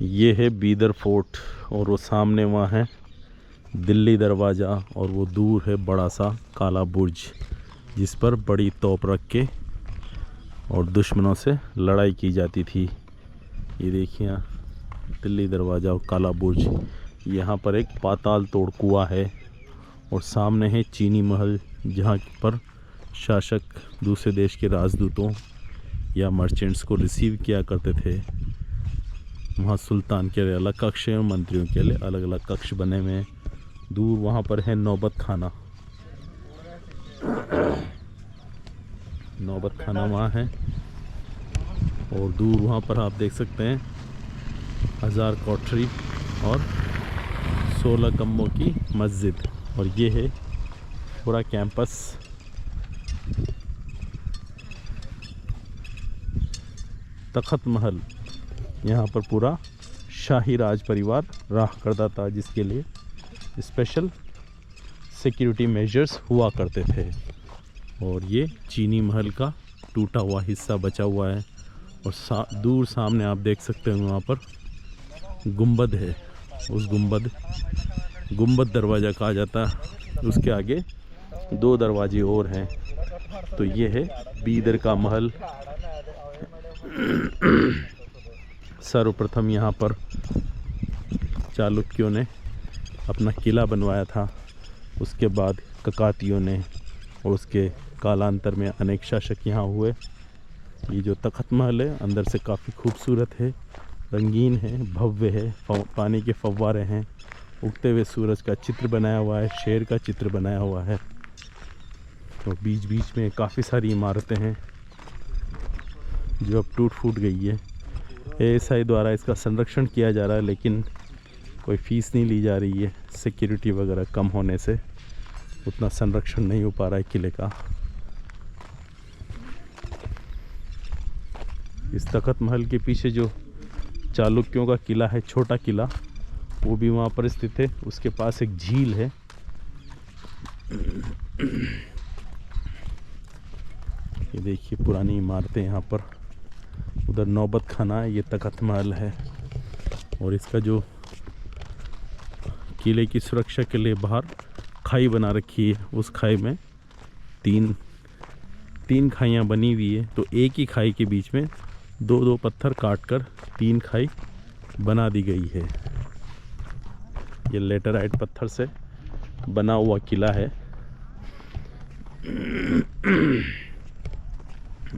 ये है बीदर फोर्ट और वो सामने वहाँ है दिल्ली दरवाज़ा और वो दूर है बड़ा सा काला बुर्ज जिस पर बड़ी तोप रख के और दुश्मनों से लड़ाई की जाती थी। ये देखिए दिल्ली दरवाज़ा और काला बुर्ज। यहाँ पर एक पाताल तोड़ कुआं है और सामने है चीनी महल जहाँ पर शासक दूसरे देश के राजदूतों या मर्चेंट्स को रिसीव किया करते थे। वहाँ सुल्तान के लिए अलग कक्ष है और मंत्रियों के लिए अलग अलग कक्ष बने हुए हैं। दूर वहाँ पर है नौबत खाना, नौबत खाना वहाँ है। और दूर वहाँ पर आप देख सकते हैं हज़ार कोठरी और 16 कम्बों की मस्जिद। और ये है पूरा कैंपस। तख़त महल, यहाँ पर पूरा शाही राज परिवार रहा करता था जिसके लिए स्पेशल सिक्योरिटी मेजर्स हुआ करते थे। और ये चीनी महल का टूटा हुआ हिस्सा बचा हुआ है। और दूर सामने आप देख सकते हैं वहाँ पर गुंबद है। उस गुंबद दरवाज़ा कहा जाता है। उसके आगे 2 दरवाजे और हैं। तो ये है बीदर का महल। सर्वप्रथम यहाँ पर चालुक्यों ने अपना किला बनवाया था। उसके बाद ककातियों ने और उसके कालांतर में अनेक शासक यहाँ हुए। ये जो तख़त महल है अंदर से काफ़ी खूबसूरत है, रंगीन है, भव्य है। पानी के फव्वारे हैं, उगते हुए सूरज का चित्र बनाया हुआ है, शेर का चित्र बनाया हुआ है। तो बीच बीच में काफ़ी सारी इमारतें हैं जो अब टूट फूट गई है। एएसआई द्वारा इसका संरक्षण किया जा रहा है लेकिन कोई फ़ीस नहीं ली जा रही है। सिक्योरिटी वगैरह कम होने से उतना संरक्षण नहीं हो पा रहा है किले का। इस तख़त महल के पीछे जो चालुक्यों का किला है, छोटा किला, वो भी वहाँ पर स्थित है। उसके पास एक झील है। ये देखिए पुरानी इमारतें यहाँ पर। उधर नौबत खाना है, ये तख़त महल है। और इसका जो किले की सुरक्षा के लिए बाहर खाई बना रखी है, उस खाई में तीन खाइयाँ बनी हुई है। तो एक ही खाई के बीच में 2-2 पत्थर काटकर 3 खाई बना दी गई है। ये लेटराइट पत्थर से बना हुआ किला है।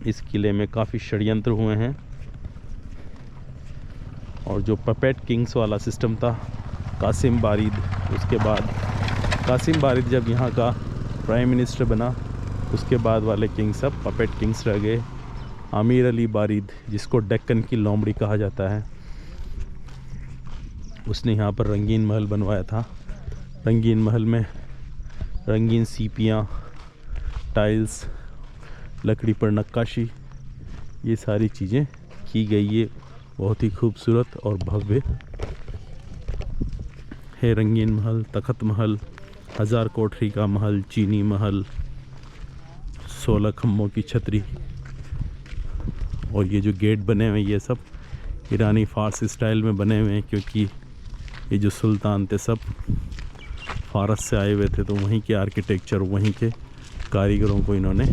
इस किले में काफ़ी षड्यंत्र हुए हैं। और जो पपेट किंग्स वाला सिस्टम था, कासिम बारिद, उसके बाद कासिम बारिद जब यहाँ का प्राइम मिनिस्टर बना, उसके बाद वाले किंग सब पपेट किंग्स रह गए। आमिर अली बारिद, जिसको डेक्कन की लोमड़ी कहा जाता है, उसने यहाँ पर रंगीन महल बनवाया था। रंगीन महल में रंगीन सीपियाँ, टाइल्स, लकड़ी पर नक्काशी, ये सारी चीज़ें की गई है। बहुत ही खूबसूरत और भव्य है रंगीन महल, तख़त महल, 1000 कोठरी का महल, चीनी महल, 16 खम्भों की छतरी। और ये जो गेट बने हुए ये सब ईरानी फ़ारसी स्टाइल में बने हुए हैं, क्योंकि ये जो सुल्तान थे सब फ़ारस से आए हुए थे। तो वहीं के आर्किटेक्चर, वहीं के कारीगरों को इन्होंने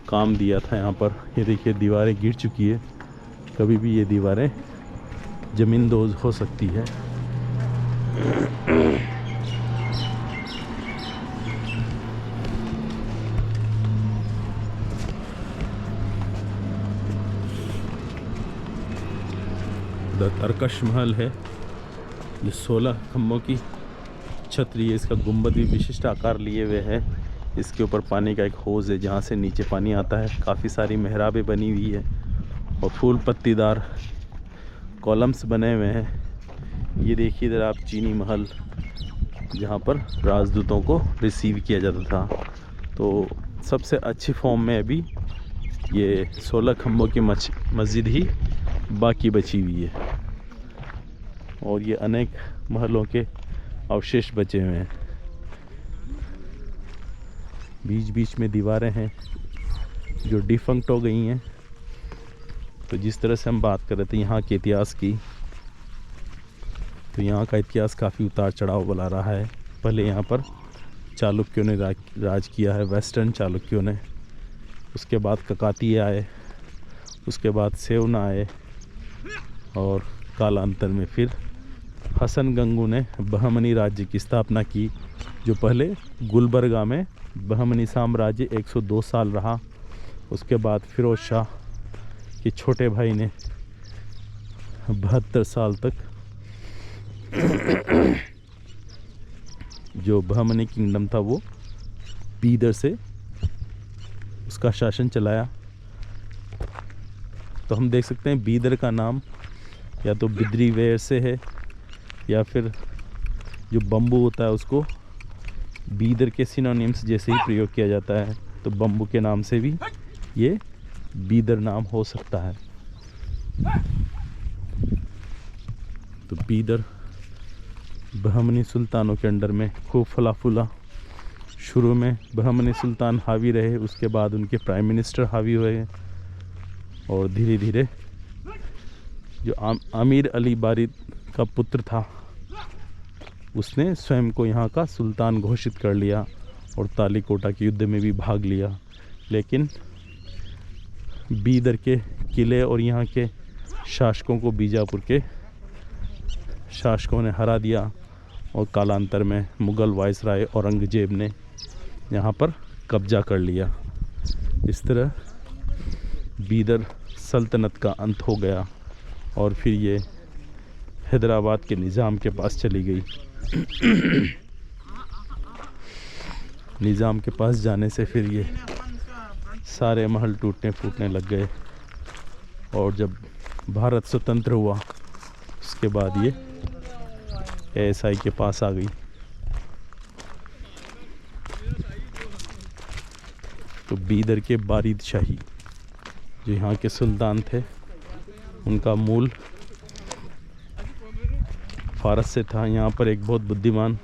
काम दिया था यहाँ पर। ये देखिए दीवारें गिर चुकी है, कभी भी ये दीवारें ज़मींदोज़ हो सकती है। तरकश महल है, ये 16 खम्भों की छतरी है। इसका गुंबद भी विशिष्ट आकार लिए हुए है। इसके ऊपर पानी का एक हौज़ है जहाँ से नीचे पानी आता है। काफ़ी सारी मेहराबें बनी हुई है और फूल पत्तीदार कॉलम्स बने हुए हैं। ये देखिए इधर आप चीनी महल, जहाँ पर राजदूतों को रिसीव किया जाता था। तो सबसे अच्छी फॉर्म में अभी ये 16 खम्भों की मस्जिद ही बाकी बची हुई है। और ये अनेक महलों के अवशेष बचे हुए हैं। बीच बीच में दीवारें हैं जो डिफंक्ट हो गई हैं। तो जिस तरह से हम बात कर रहे थे यहाँ के इतिहास की, तो यहाँ का इतिहास काफ़ी उतार चढ़ाव वाला रहा है। पहले यहाँ पर चालुक्यों ने राज किया है, वेस्टर्न चालुक्यों ने। उसके बाद ककातीय आए, उसके बाद सेवना आए, और कालांतर में फिर हसन गंगू ने बहमनी राज्य की स्थापना की, जो पहले गुलबर्गा में बहमनी साम्राज्य 102 साल रहा। उसके बाद फिरोज शाह के छोटे भाई ने 72 साल तक जो बहमनी किंगडम था वो बीदर से उसका शासन चलाया। तो हम देख सकते हैं बीदर का नाम या तो बिदरी वेर से है, या फिर जो बम्बू होता है उसको बीदर के सिनोनिम्स जैसे ही प्रयोग किया जाता है, तो बम्बू के नाम से भी ये बीदर नाम हो सकता है। तो बीदर बहमनी सुल्तानों के अंडर में खूब फला फूला। शुरू में बहमनी सुल्तान हावी रहे, उसके बाद उनके प्राइम मिनिस्टर हावी हुए, और धीरे धीरे जो आमिर अली बारिद का पुत्र था उसने स्वयं को यहाँ का सुल्तान घोषित कर लिया और तालीकोटा के युद्ध में भी भाग लिया। लेकिन बीदर के किले और यहाँ के शासकों को बीजापुर के शासकों ने हरा दिया, और कालांतर में मुग़ल वायसराय औरंगजेब ने यहाँ पर कब्जा कर लिया। इस तरह बीदर सल्तनत का अंत हो गया, और फिर ये हैदराबाद के निज़ाम के पास चली गई। निज़ाम के पास जाने से फिर ये सारे महल टूटने फूटने लग गए, और जब भारत स्वतंत्र हुआ उसके बाद ये एएसआई के पास आ गई। तो बीदर के बारिद शाही जो यहाँ के सुल्तान थे, उनका मूल फारस से था। यहाँ पर एक बहुत बुद्धिमान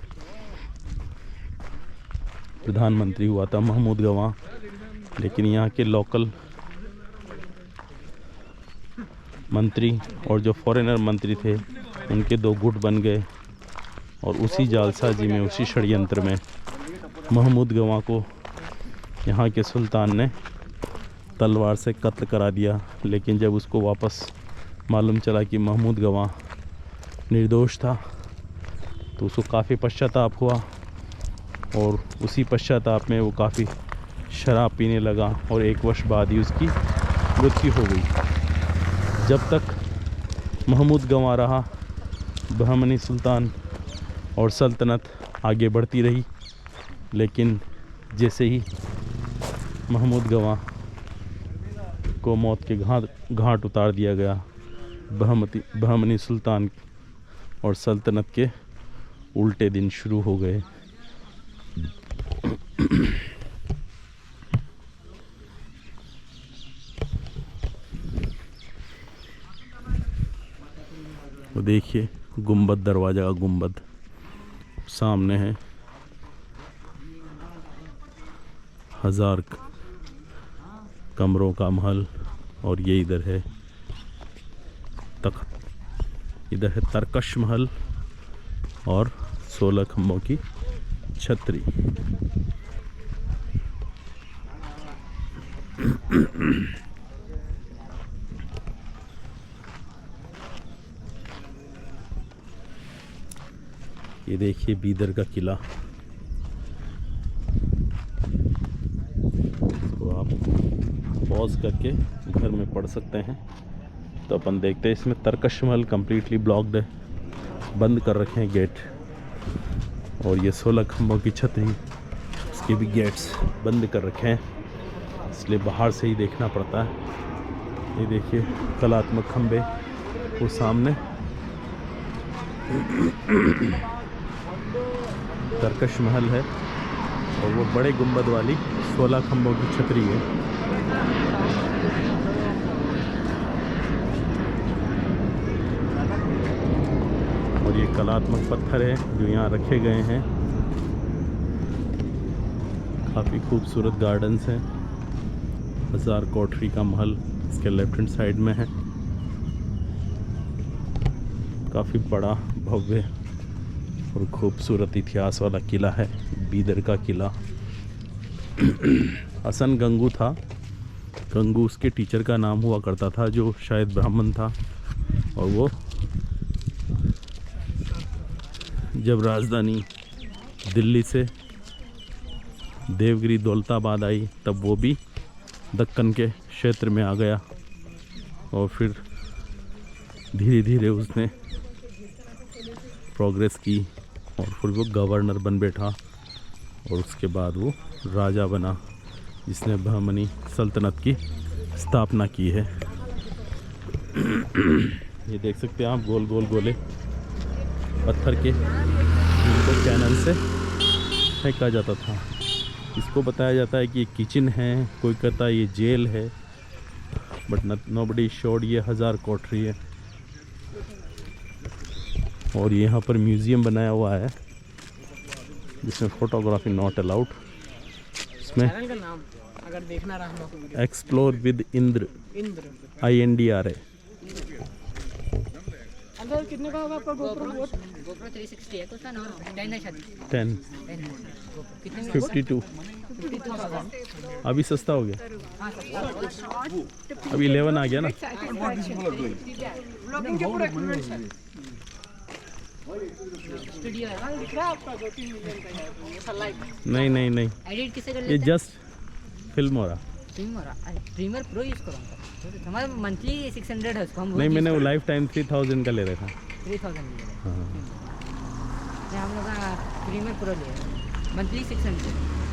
प्रधानमंत्री हुआ था महमूद गवाह, लेकिन यहाँ के लोकल मंत्री और जो फॉरेनर मंत्री थे उनके दो गुट बन गए, और उसी जालसाजी में, उसी षड्यंत्र में महमूद गवाह को यहाँ के सुल्तान ने तलवार से कत्ल करा दिया। लेकिन जब उसको वापस मालूम चला कि महमूद गवाह निर्दोष था, तो उसको काफ़ी पश्चाताप हुआ, और उसी पश्चाताप में वो काफ़ी शराब पीने लगा, और 1 वर्ष बाद ही उसकी मृत्यु हो गई। जब तक महमूद गवाह रहा, बहमनी सुल्तान और सल्तनत आगे बढ़ती रही। लेकिन जैसे ही महमूद गवाह को मौत के घाट उतार दिया गया, बहमनी सुल्तान और सल्तनत के उल्टे दिन शुरू हो गए। वो देखिए गुंबद, दरवाज़ा का गुंबद सामने है। 1000 कमरों का महल, और ये इधर है तख्त, इधर है तरकश महल और 16 खम्भों की छतरी। ये देखिए बीदर का किला। इसको आप पॉज करके घर में पढ़ सकते हैं। तो अपन देखते हैं, इसमें तरकश महल कम्प्लीटली ब्लॉक्ड है, बंद कर रखे हैं गेट, और ये 16 खम्भों की छतरी, उसके भी गेट्स बंद कर रखे हैं, इसलिए बाहर से ही देखना पड़ता है। ये देखिए कलात्मक खम्भे वो सामने तरकश महल है, और वो बड़े गुंबद वाली 16 खम्भों की छतरी है। और ये कलात्मक पत्थर है जो यहाँ रखे गए हैं। काफ़ी खूबसूरत गार्डन्स हैं। 1000 कोठरी का महल इसके लेफ्ट हैंड साइड में है। काफ़ी बड़ा भव्य और खूबसूरत इतिहास वाला किला है बीदर का किला। हसन गंगू था, गंगू उसके टीचर का नाम हुआ करता था जो शायद ब्राह्मण था। और वो जब राजधानी दिल्ली से देवगिरी दौलताबाद आई तब वो भी दक्कन के क्षेत्र में आ गया और फिर धीरे धीरे उसने प्रोग्रेस की और फिर वो गवर्नर बन बैठा और उसके बाद वो राजा बना जिसने बहमनी सल्तनत की स्थापना की है। ये देख सकते हैं आप गोल गोल गोले पत्थर के, जिनको कैनन से फेंका जाता था। इसको बताया जाता है कि ये किचन है, कोई कहता है ये जेल है, बट नोबडी शोड ये 1000 कोठरी है। और यहाँ पर म्यूज़ियम बनाया हुआ है जिसमें फोटोग्राफी नॉट अलाउड। इसमें चैनल का नाम अगर देखना रहा तो एक्सप्लोर विद इंद्र INDRA। अंदर कितने का होगा आपका GoPro 360 है, उसका नाम 10 है शायद। 10 कितने में? 52 52,000। अभी सस्ता हो गया, हाँ सर। अभी 11 आ गया ना। स्टूडियो है। दिख रहा है आपका 2-3 मिलियन का है ऐसा लाइक। नहीं नहीं नहीं, एडिट किसे कर ये लेते हैं? जस्ट फिल्म हो रहा। प्रीमियर। अरे प्रीमियर प्रो यूज़ करो सर, हमारा मंथली 600 है उसको हम। नहीं, मैंने वो लाइफ टाइम 3000 का ले रखा। 3000 लिए। हाँ, हम लोग प्रीमियर प्रो लिए मंथली 600।